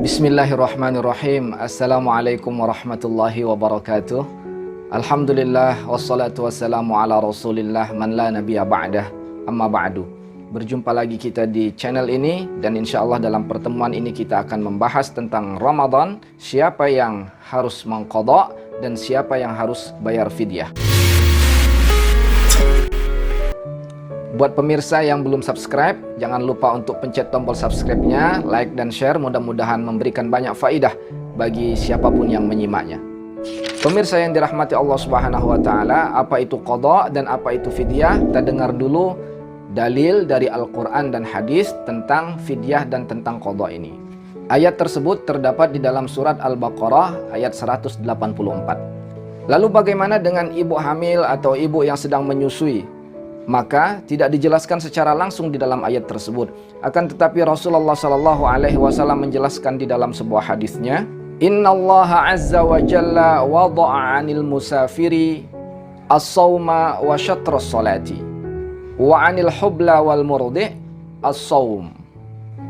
Bismillahirrahmanirrahim. Assalamualaikum warahmatullahi wabarakatuh. Alhamdulillah wassalatu wassalamu ala rasulillah man la nabiyya ba'dah, amma ba'du. Berjumpa lagi kita di channel ini, dan insyaallah dalam pertemuan ini kita akan membahas tentang Ramadan, siapa yang harus mengqadha dan siapa yang harus bayar fidyah. Buat pemirsa yang belum subscribe, jangan lupa untuk pencet tombol subscribe-nya, like dan share, mudah-mudahan memberikan banyak faidah bagi siapapun yang menyimaknya. Pemirsa yang dirahmati Allah Subhanahu wa taala, apa itu qadha dan apa itu fidyah? Kita dengar dulu dalil dari Al-Qur'an dan hadis tentang fidyah dan tentang qadha ini. Ayat tersebut terdapat di dalam surat Al-Baqarah ayat 184. Lalu bagaimana dengan ibu hamil atau ibu yang sedang menyusui? Maka tidak dijelaskan secara langsung di dalam ayat tersebut. Akan tetapi Rasulullah Shallallahu Alaihi Wasallam menjelaskan di dalam sebuah hadisnya, Innallaha azza wa jalla wada'a 'anil musafiri as-sawma wa syatras salati wa 'anil hubla wal murdi' as-sawm.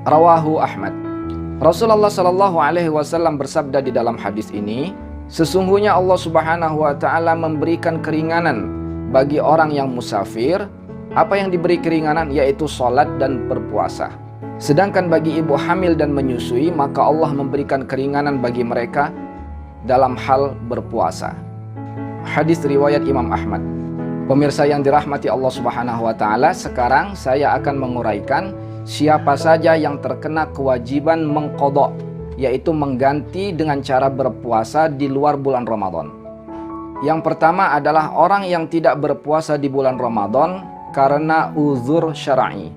Rawahu Ahmad. Rasulullah Shallallahu Alaihi Wasallam bersabda di dalam hadis ini, sesungguhnya Allah Subhanahu wa taala memberikan keringanan bagi orang yang musafir. Apa yang diberi keringanan yaitu sholat dan berpuasa. Sedangkan bagi ibu hamil dan menyusui, maka Allah memberikan keringanan bagi mereka dalam hal berpuasa. Hadis riwayat Imam Ahmad. Pemirsa yang dirahmati Allah Subhanahu wa taala, sekarang saya akan menguraikan siapa saja yang terkena kewajiban mengqadha, yaitu mengganti dengan cara berpuasa di luar bulan Ramadan. Yang pertama adalah orang yang tidak berpuasa di bulan Ramadan karena uzur syar'i.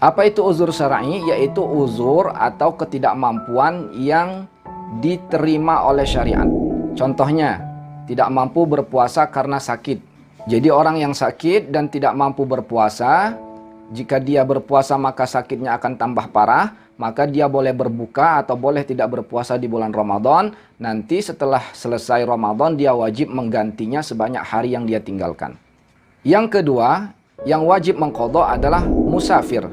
Apa itu uzur syar'i? Yaitu uzur atau ketidakmampuan yang diterima oleh syariat. Contohnya, tidak mampu berpuasa karena sakit. Jadi orang yang sakit dan tidak mampu berpuasa, jika dia berpuasa maka sakitnya akan tambah parah, maka dia boleh berbuka atau boleh tidak berpuasa di bulan Ramadan. Nanti setelah selesai Ramadan dia wajib menggantinya sebanyak hari yang dia tinggalkan. Yang kedua, yang wajib mengqadha adalah musafir.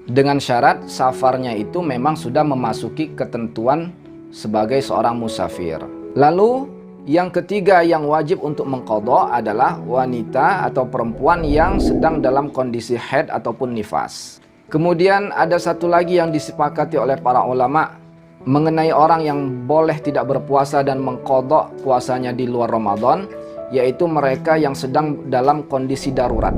Dengan syarat safarnya itu memang sudah memasuki ketentuan sebagai seorang musafir. Lalu yang ketiga yang wajib untuk mengqadha adalah wanita atau perempuan yang sedang dalam kondisi haid ataupun nifas. Kemudian ada satu lagi yang disepakati oleh para ulama mengenai orang yang boleh tidak berpuasa dan mengqadha puasanya di luar Ramadan, yaitu mereka yang sedang dalam kondisi darurat.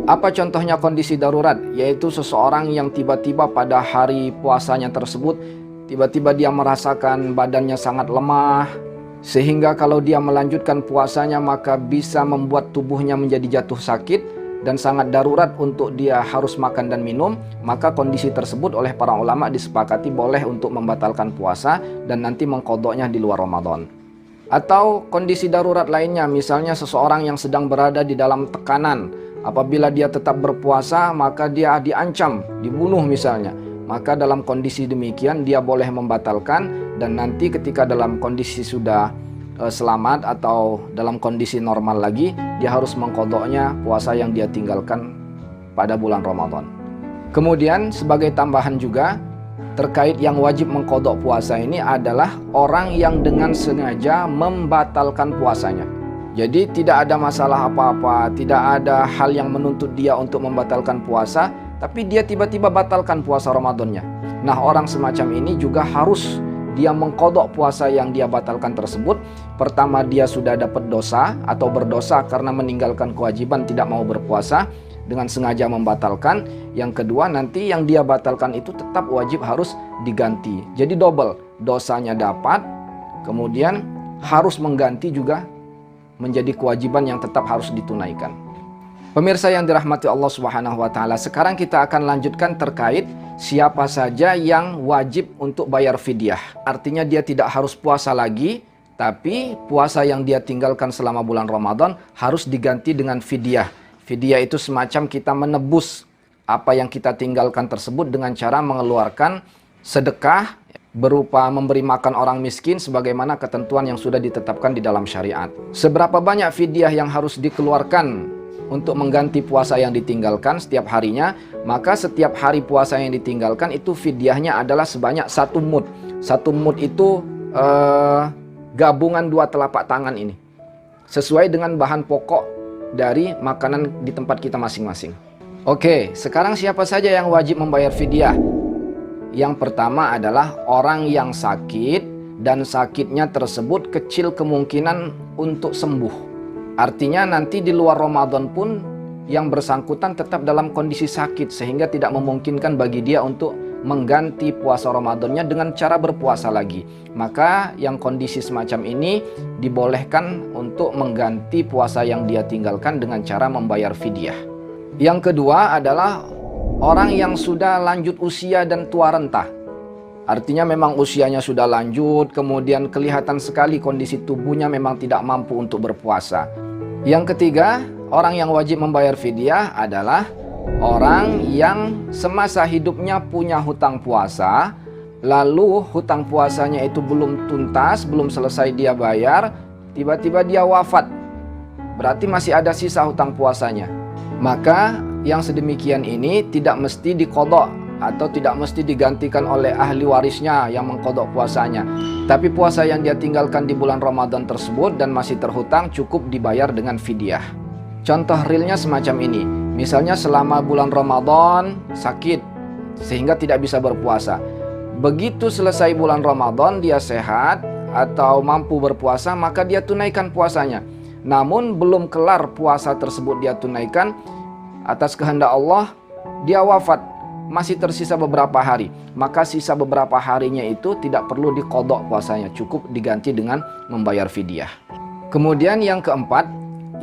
Apa contohnya kondisi darurat? Yaitu seseorang yang tiba-tiba pada hari puasanya tersebut, tiba-tiba dia merasakan badannya sangat lemah, sehingga kalau dia melanjutkan puasanya maka bisa membuat tubuhnya menjadi jatuh sakit dan sangat darurat untuk dia harus makan dan minum, maka kondisi tersebut oleh para ulama disepakati boleh untuk membatalkan puasa dan nanti mengqadhanya di luar Ramadan. Atau kondisi darurat lainnya, misalnya seseorang yang sedang berada di dalam tekanan, apabila dia tetap berpuasa maka dia diancam, dibunuh misalnya, maka dalam kondisi demikian dia boleh membatalkan, dan nanti ketika dalam kondisi sudah selamat atau dalam kondisi normal lagi, dia harus mengqadhanya puasa yang dia tinggalkan pada bulan Ramadan. Kemudian sebagai tambahan juga terkait yang wajib mengqadha puasa ini adalah orang yang dengan sengaja membatalkan puasanya. Jadi tidak ada masalah apa-apa, tidak ada hal yang menuntut dia untuk membatalkan puasa, tapi dia tiba-tiba batalkan puasa Ramadannya. Nah, orang semacam ini juga harus dia mengqadha puasa yang dia batalkan tersebut. Pertama, dia sudah dapat dosa atau berdosa karena meninggalkan kewajiban tidak mau berpuasa dengan sengaja membatalkan. Yang kedua, nanti yang dia batalkan itu tetap wajib harus diganti. Jadi double, dosanya dapat, kemudian harus mengganti juga menjadi kewajiban yang tetap harus ditunaikan. Pemirsa yang dirahmati Allah Subhanahu wa taala, sekarang kita akan lanjutkan terkait siapa saja yang wajib untuk bayar fidyah. Artinya dia tidak harus puasa lagi, tapi puasa yang dia tinggalkan selama bulan Ramadan harus diganti dengan fidyah. Fidyah itu semacam kita menebus apa yang kita tinggalkan tersebut dengan cara mengeluarkan sedekah berupa memberi makan orang miskin sebagaimana ketentuan yang sudah ditetapkan di dalam syariat. Seberapa banyak fidyah yang harus dikeluarkan untuk mengganti puasa yang ditinggalkan setiap harinya, maka setiap hari puasa yang ditinggalkan itu fidyahnya adalah sebanyak 1 mud. 1 mud itu gabungan 2 telapak tangan ini, sesuai dengan bahan pokok dari makanan di tempat kita masing-masing. Oke, sekarang siapa saja yang wajib membayar fidyah? Yang pertama adalah orang yang sakit dan sakitnya tersebut kecil kemungkinan untuk sembuh. Artinya nanti di luar Ramadan pun yang bersangkutan tetap dalam kondisi sakit sehingga tidak memungkinkan bagi dia untuk mengganti puasa Ramadannya dengan cara berpuasa lagi. Maka yang kondisi semacam ini dibolehkan untuk mengganti puasa yang dia tinggalkan dengan cara membayar fidyah. Yang kedua adalah orang yang sudah lanjut usia dan tua renta. Artinya memang usianya sudah lanjut, kemudian kelihatan sekali kondisi tubuhnya memang tidak mampu untuk berpuasa. Yang ketiga, orang yang wajib membayar fidyah adalah orang yang semasa hidupnya punya hutang puasa, lalu hutang puasanya itu belum tuntas, belum selesai dia bayar, tiba-tiba dia wafat. Berarti masih ada sisa hutang puasanya. Maka yang sedemikian ini tidak mesti diqadha atau tidak mesti digantikan oleh ahli warisnya yang mengqadha puasanya. Tapi puasa yang dia tinggalkan di bulan Ramadan tersebut dan masih terhutang cukup dibayar dengan fidyah. Contoh realnya semacam ini. Misalnya selama bulan Ramadan sakit sehingga tidak bisa berpuasa. Begitu selesai bulan Ramadan dia sehat atau mampu berpuasa, maka dia tunaikan puasanya. Namun belum kelar puasa tersebut dia tunaikan, atas kehendak Allah dia wafat. Masih tersisa beberapa hari, maka sisa beberapa harinya itu tidak perlu diqadha puasanya, cukup diganti dengan membayar fidyah. Kemudian yang keempat,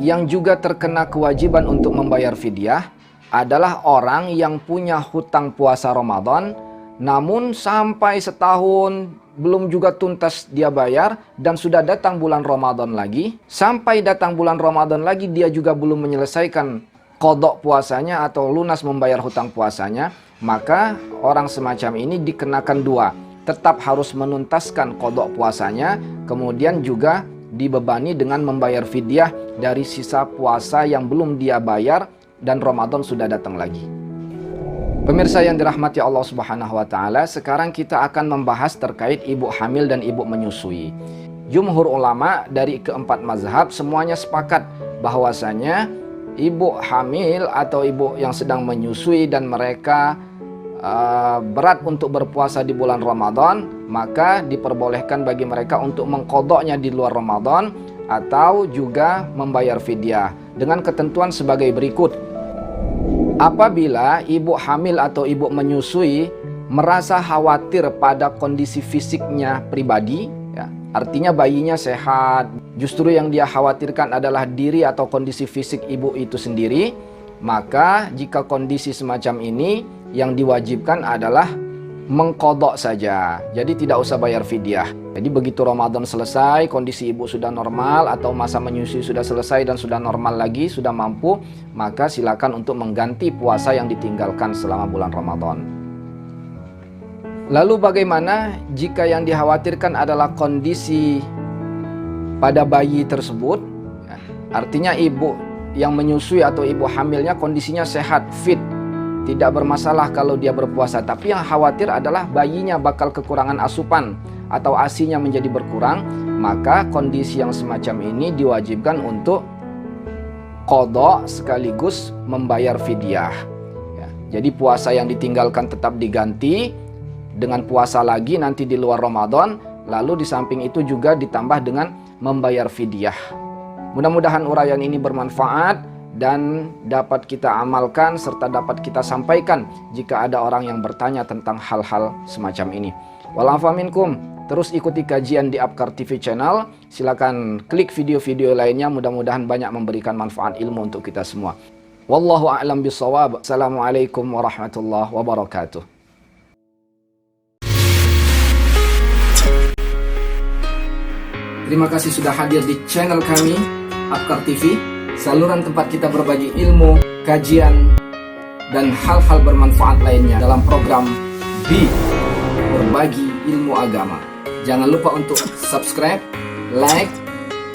yang juga terkena kewajiban untuk membayar fidyah adalah orang yang punya hutang puasa Ramadan, namun sampai setahun belum juga tuntas dia bayar dan sudah datang bulan Ramadan lagi. Sampai datang bulan Ramadan lagi dia juga belum menyelesaikan qadha puasanya atau lunas membayar hutang puasanya. Maka orang semacam ini dikenakan 2. Tetap harus menuntaskan qadha puasanya, kemudian juga dibebani dengan membayar fidyah dari sisa puasa yang belum dia bayar dan Ramadan sudah datang lagi. Pemirsa yang dirahmati Allah Subhanahu wa taala, sekarang kita akan membahas terkait ibu hamil dan ibu menyusui. Jumhur ulama dari keempat mazhab semuanya sepakat bahwasanya ibu hamil atau ibu yang sedang menyusui dan mereka berat untuk berpuasa di bulan Ramadan, maka diperbolehkan bagi mereka untuk mengqadhanya di luar Ramadan atau juga membayar fidyah dengan ketentuan sebagai berikut. Apabila ibu hamil atau ibu menyusui merasa khawatir pada kondisi fisiknya pribadi, ya, artinya bayinya sehat, justru yang dia khawatirkan adalah diri atau kondisi fisik ibu itu sendiri, maka jika kondisi semacam ini yang diwajibkan adalah mengqadha saja. Jadi tidak usah bayar fidyah. Jadi begitu Ramadan selesai, kondisi ibu sudah normal atau masa menyusui sudah selesai dan sudah normal lagi, sudah mampu, maka silakan untuk mengganti puasa yang ditinggalkan selama bulan Ramadan. Lalu bagaimana jika yang dikhawatirkan adalah kondisi pada bayi tersebut? Artinya ibu yang menyusui atau ibu hamilnya kondisinya sehat, fit, tidak bermasalah kalau dia berpuasa, tapi yang khawatir adalah bayinya bakal kekurangan asupan atau ASI-nya menjadi berkurang, maka kondisi yang semacam ini diwajibkan untuk qadha sekaligus membayar fidyah. Ya, jadi puasa yang ditinggalkan tetap diganti dengan puasa lagi nanti di luar Ramadan, lalu di samping itu juga ditambah dengan membayar fidyah. Mudah-mudahan uraian ini bermanfaat dan dapat kita amalkan serta dapat kita sampaikan jika ada orang yang bertanya tentang hal-hal semacam ini. Walafu minkum. Terus ikuti kajian di Apkar TV channel. Silakan klik video-video lainnya, mudah-mudahan banyak memberikan manfaat ilmu untuk kita semua. Wallahu a'lam bishawab. Assalamualaikum warahmatullahi wabarakatuh. Terima kasih sudah hadir di channel kami Apkar TV, saluran tempat kita berbagi ilmu, kajian, dan hal-hal bermanfaat lainnya dalam program Berbagi Ilmu Agama. Jangan lupa untuk subscribe, like,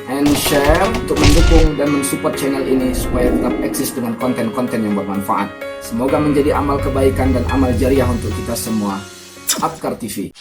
and share untuk mendukung dan mensupport channel ini supaya tetap eksis dengan konten-konten yang bermanfaat. Semoga menjadi amal kebaikan dan amal jariah untuk kita semua. Apkar TV.